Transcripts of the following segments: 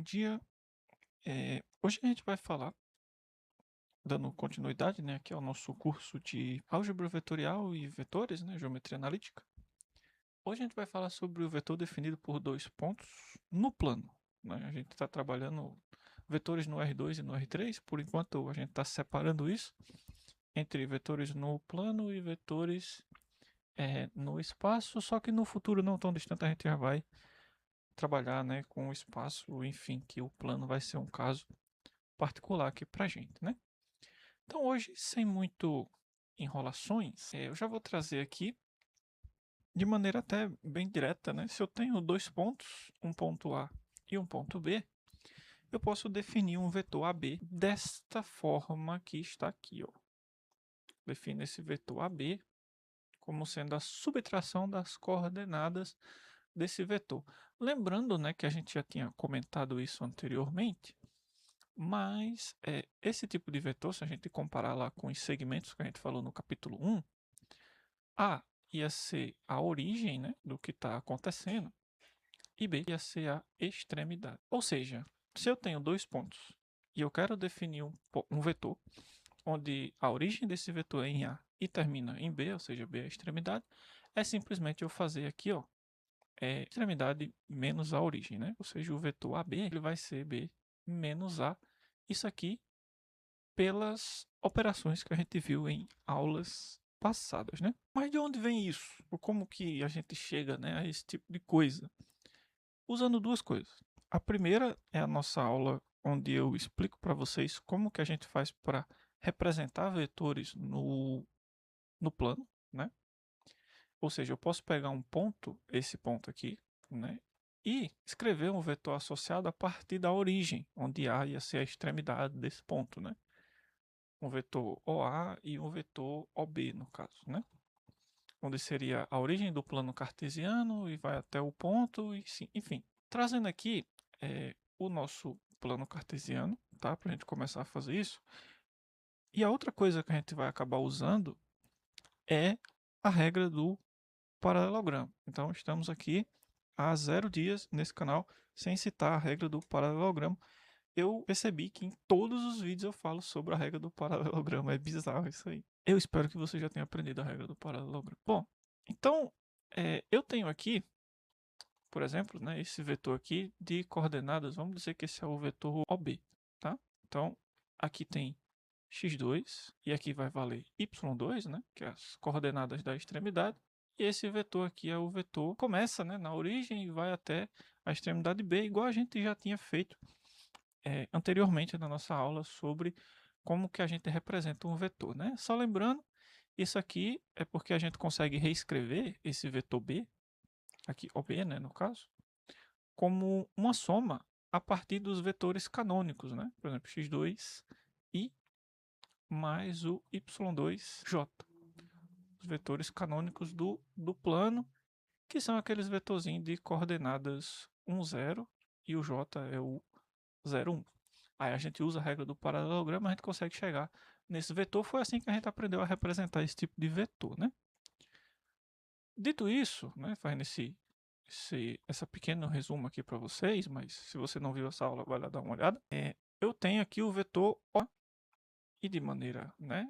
dia. Hoje a gente vai falar, dando continuidade, né, aqui ao nosso curso de álgebra vetorial e vetores, né, geometria analítica. Hoje a gente vai falar sobre o vetor definido por dois pontos no plano, né? A gente está trabalhando vetores no R2 e no R3, por enquanto a gente está separando isso entre vetores no plano e vetores no espaço, só que no futuro não tão distante a gente já vai trabalhar, né, com o espaço, enfim, que o plano vai ser um caso particular aqui pra gente, né? Então hoje, sem muito enrolações, eu já vou trazer aqui de maneira até bem direta, né? Se eu tenho dois pontos, um ponto A e um ponto B, eu posso definir um vetor AB desta forma que está aqui, ó. Defino esse vetor AB como sendo a subtração das coordenadas desse vetor. Lembrando, né, que a gente já tinha comentado isso anteriormente, mas esse tipo de vetor, se a gente comparar lá com os segmentos que a gente falou no capítulo 1, A ia ser a origem, né, do que está acontecendo e B ia ser a extremidade. Ou seja, se eu tenho dois pontos e eu quero definir um vetor onde a origem desse vetor é em A e termina em B, ou seja, B é a extremidade, é simplesmente eu fazer aqui, ó, extremidade menos a origem, né? Ou seja, o vetor AB ele vai ser B menos A. Isso aqui pelas operações que a gente viu em aulas passadas, né? Mas de onde vem isso? Ou como que a gente chega, né, a esse tipo de coisa? Usando duas coisas. A primeira é a nossa aula onde eu explico para vocês como que a gente faz para representar vetores no plano, né? Ou seja, eu posso pegar um ponto, esse ponto aqui, né? E escrever um vetor associado a partir da origem, onde A ia ser a extremidade desse ponto, né? Um vetor OA e um vetor OB, no caso, né? Onde seria a origem do plano cartesiano e vai até o ponto, e sim, enfim. Trazendo aqui o nosso plano cartesiano, tá? Para a gente começar a fazer isso. E a outra coisa que a gente vai acabar usando é a regra do paralelogramo. Então, estamos aqui há 0 dias nesse canal sem citar a regra do paralelogramo. Eu percebi que em todos os vídeos eu falo sobre a regra do paralelogramo. É bizarro isso aí. Eu espero que você já tenha aprendido a regra do paralelogramo. Bom, então eu tenho aqui, por exemplo, né, esse vetor aqui de coordenadas. Vamos dizer que esse é o vetor OB, tá? Então, aqui tem x2 e aqui vai valer y2, né, que é as coordenadas da extremidade. E esse vetor aqui é o vetor, começa, né, na origem e vai até a extremidade B, igual a gente já tinha feito anteriormente na nossa aula sobre como que a gente representa um vetor, né? Só lembrando, isso aqui é porque a gente consegue reescrever esse vetor B, aqui OB, né, no caso, como uma soma a partir dos vetores canônicos, né? Por exemplo, x2i mais o y2j. Os vetores canônicos do plano, que são aqueles vetorzinhos de coordenadas 1, 0 e o j é o 0, 1. Aí a gente usa a regra do paralelogramo, a gente consegue chegar nesse vetor. Foi assim que a gente aprendeu a representar esse tipo de vetor, né? Dito isso, né, fazendo essa pequeno resumo aqui para vocês, mas se você não viu essa aula, vai lá dar uma olhada. Eu tenho aqui o vetor O e de maneira, né,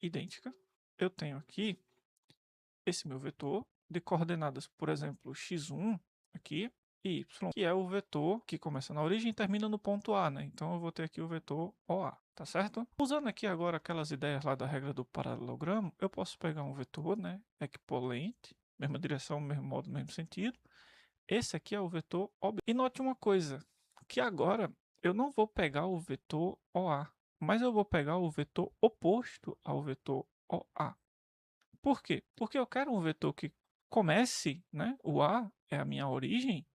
idêntica, eu tenho aqui esse meu vetor de coordenadas, por exemplo, x1 aqui e y, que é o vetor que começa na origem e termina no ponto A, né? Então eu vou ter aqui o vetor OA, tá certo? Usando aqui agora aquelas ideias lá da regra do paralelogramo, eu posso pegar um vetor, né, equivalente, mesma direção, mesmo modo, mesmo sentido. Esse aqui é o vetor OB. E note uma coisa, que agora eu não vou pegar o vetor OA, mas eu vou pegar o vetor oposto ao vetor OA. Por quê? Porque eu quero um vetor que comece, né? O A é a minha origem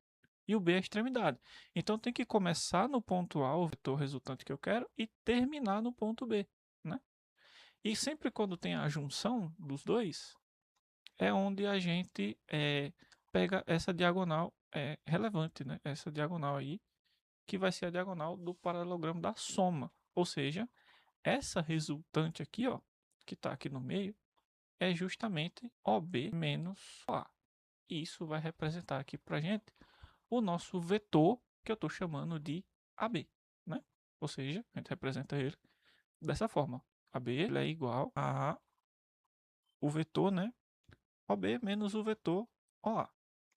e o B é a extremidade. Então tem que começar no ponto A, o vetor resultante que eu quero, e terminar no ponto B, né? E sempre quando tem a junção dos dois, é onde a gente pega essa diagonal relevante, né? Essa diagonal aí, que vai ser a diagonal do paralelogramo da soma. Ou seja, essa resultante aqui, ó, que está aqui no meio, é justamente OB menos OA. E isso vai representar aqui para gente o nosso vetor que eu estou chamando de AB, né? Ou seja, a gente representa ele dessa forma. AB ele é igual a o vetor, né? OB menos o vetor OA,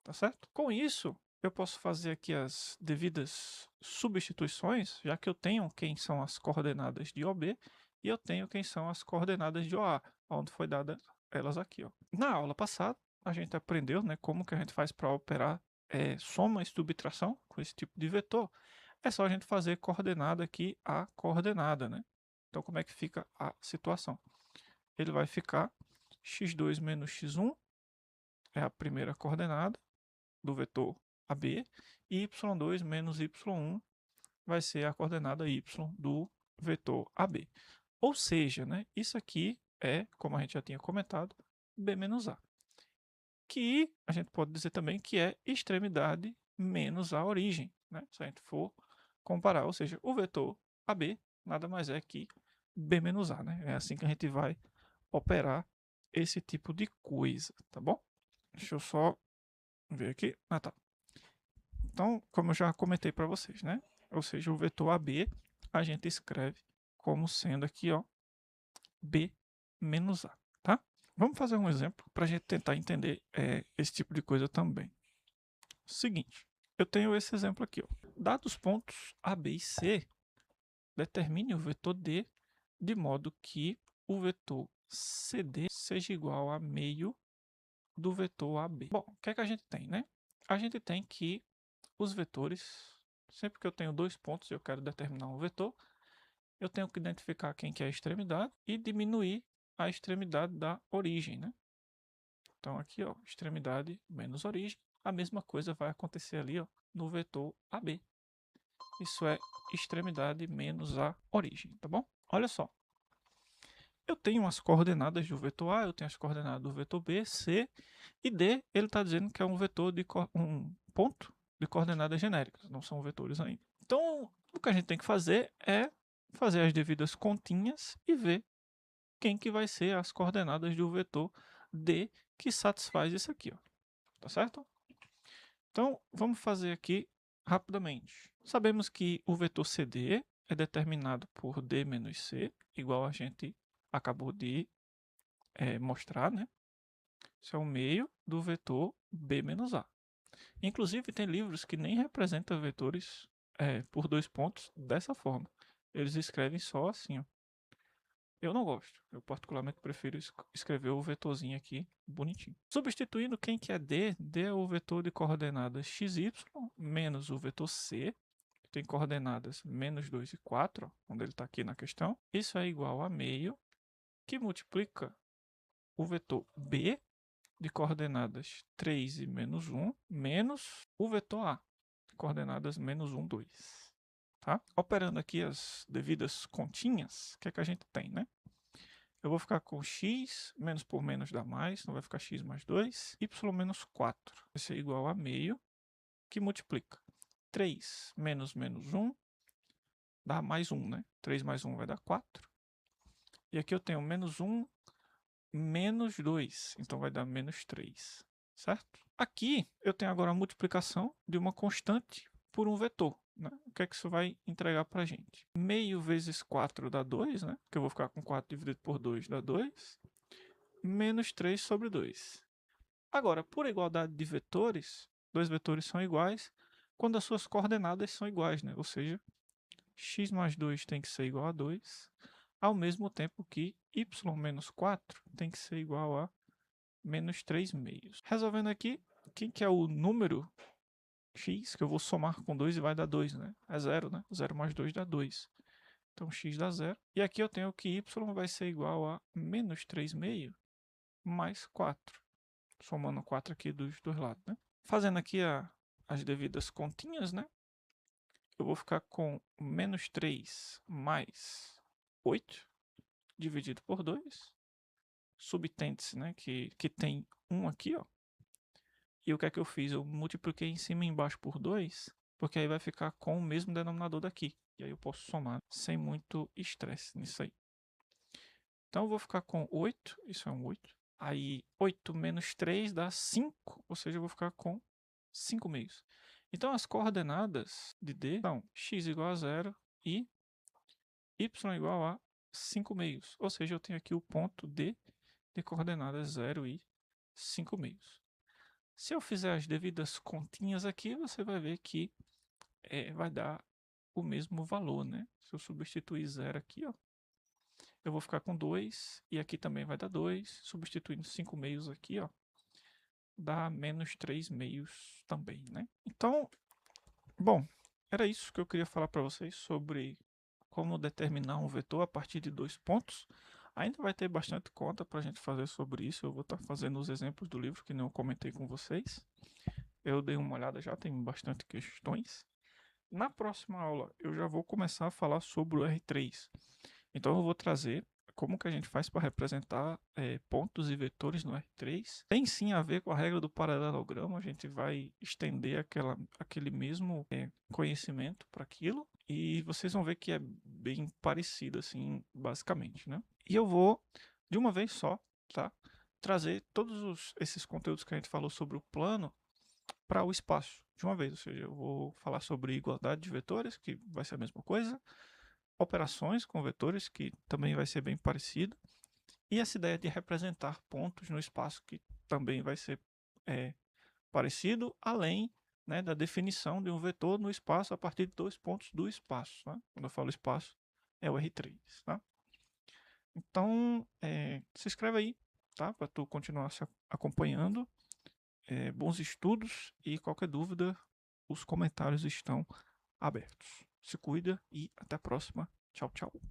tá certo? Com isso, eu posso fazer aqui as devidas substituições, já que eu tenho quem são as coordenadas de OB e eu tenho quem são as coordenadas de OA, onde foi dada elas aqui, ó. Na aula passada, a gente aprendeu, né, como que a gente faz para operar soma e subtração com esse tipo de vetor. É só a gente fazer coordenada aqui a coordenada, né? Então, como é que fica a situação? Ele vai ficar x2 menos x1 é a primeira coordenada do vetor AB, e y2 menos y1 vai ser a coordenada y do vetor AB. Ou seja, né, isso aqui é, como a gente já tinha comentado, b menos a. Que a gente pode dizer também que é extremidade menos a origem, né, se a gente for comparar. Ou seja, o vetor AB nada mais é que b menos a. Né? É assim que a gente vai operar esse tipo de coisa, tá bom? Deixa eu só ver aqui. Ah, tá. Então, como eu já comentei para vocês, né? Ou seja, o vetor AB a gente escreve como sendo aqui, ó, B menos A, tá? Vamos fazer um exemplo para a gente tentar entender esse tipo de coisa também. Seguinte, eu tenho esse exemplo aqui, ó. Dados pontos A, B e C, determine o vetor D de modo que o vetor CD seja igual a meio do vetor AB. Bom, o que é que a gente tem, né? A gente tem que os vetores, sempre que eu tenho dois pontos e eu quero determinar um vetor, eu tenho que identificar quem que é a extremidade e diminuir a extremidade da origem, né? Então aqui, ó, extremidade menos origem, a mesma coisa vai acontecer ali, ó, no vetor AB. Isso é extremidade menos a origem, tá bom? Olha só. Eu tenho as coordenadas do vetor A, eu tenho as coordenadas do vetor B, C e D, ele está dizendo que é um vetor de um ponto de coordenadas genéricas, não são vetores ainda. Então, o que a gente tem que fazer é fazer as devidas continhas e ver quem que vai ser as coordenadas do vetor D que satisfaz isso aqui, ó. Tá certo? Então, vamos fazer aqui rapidamente. Sabemos que o vetor CD é determinado por D menos C, igual a gente acabou de mostrar, né? Isso é o meio do vetor B menos A. Inclusive, tem livros que nem representam vetores por dois pontos dessa forma. Eles escrevem só assim, ó. Eu não gosto. Eu particularmente prefiro escrever o vetorzinho aqui bonitinho. Substituindo quem que é D, D é o vetor de coordenadas xy menos o vetor C, que tem coordenadas menos 2 e 4, ó, onde ele está aqui na questão. Isso é igual a meio, que multiplica o vetor B, de coordenadas 3 e menos 1, menos o vetor A, de coordenadas menos 1, 2. Tá? Operando aqui as devidas continhas, o que é que a gente tem, né? Eu vou ficar com x, menos por menos dá mais, então vai ficar x mais 2, y menos 4. Vai ser igual a meio, que multiplica 3 menos menos 1, dá mais 1, né? 3 mais 1 vai dar 4. E aqui eu tenho menos 1, menos 2, então vai dar menos 3, certo? Aqui eu tenho agora a multiplicação de uma constante por um vetor. Né? O que é que isso vai entregar para a gente? Meio vezes 4 dá 2, né? Que eu vou ficar com 4 dividido por 2 dá 2. Menos 3 sobre 2. Agora, por igualdade de vetores, dois vetores são iguais quando as suas coordenadas são iguais, né? Ou seja, x mais 2 tem que ser igual a 2, ao mesmo tempo que y menos 4 tem que ser igual a menos 3 meios. Resolvendo aqui, quem que é o número x que eu vou somar com 2 e vai dar 2, né? É 0, né? 0 mais 2 dá 2. Então x dá 0. E aqui eu tenho que y vai ser igual a menos 3 meio mais 4. Somando 4 aqui dos dois lados, né? Fazendo aqui as devidas continhas, né? Eu vou ficar com menos 3 mais 8 dividido por 2. Subtende-se, né? Que tem 1 aqui, ó. E o que é que eu fiz? Eu multipliquei em cima e embaixo por 2, porque aí vai ficar com o mesmo denominador daqui. E aí eu posso somar sem muito estresse nisso aí. Então eu vou ficar com 8, isso é um 8. Aí 8 menos 3 dá 5, ou seja, eu vou ficar com 5 meios. Então, as coordenadas de D são x igual a 0 e y igual a 5 meios. Ou seja, eu tenho aqui o ponto D de coordenadas 0 e 5 meios. Se eu fizer as devidas continhas aqui, você vai ver que vai dar o mesmo valor, né? Se eu substituir 0 aqui, ó, eu vou ficar com 2, e aqui também vai dar 2, substituindo 5 meios aqui, ó, dá menos 3 meios também, né? Então, bom, era isso que eu queria falar para vocês sobre como determinar um vetor a partir de 2 pontos. Ainda vai ter bastante conta para a gente fazer sobre isso. Eu vou estar fazendo os exemplos do livro que não comentei com vocês. Eu dei uma olhada já, tem bastante questões. Na próxima aula eu já vou começar a falar sobre o R3. Então eu vou trazer como que a gente faz para representar pontos e vetores no R3. Tem sim a ver com a regra do paralelogramo, a gente vai estender aquele mesmo conhecimento para aquilo, e vocês vão ver que é bem parecido assim, basicamente, né? E eu vou, de uma vez só, tá? Trazer todos esses conteúdos que a gente falou sobre o plano para o espaço de uma vez, ou seja, eu vou falar sobre igualdade de vetores, que vai ser a mesma coisa, operações com vetores, que também vai ser bem parecido, e essa ideia de representar pontos no espaço, que também vai ser parecido, além, né, da definição de um vetor no espaço a partir de 2 pontos do espaço. Né? Quando eu falo espaço, é o R3. Tá? Então, se inscreve aí, tá? Para tu continuar se acompanhando. Bons estudos, e qualquer dúvida, os comentários estão abertos. Se cuida e até a próxima. Tchau, tchau.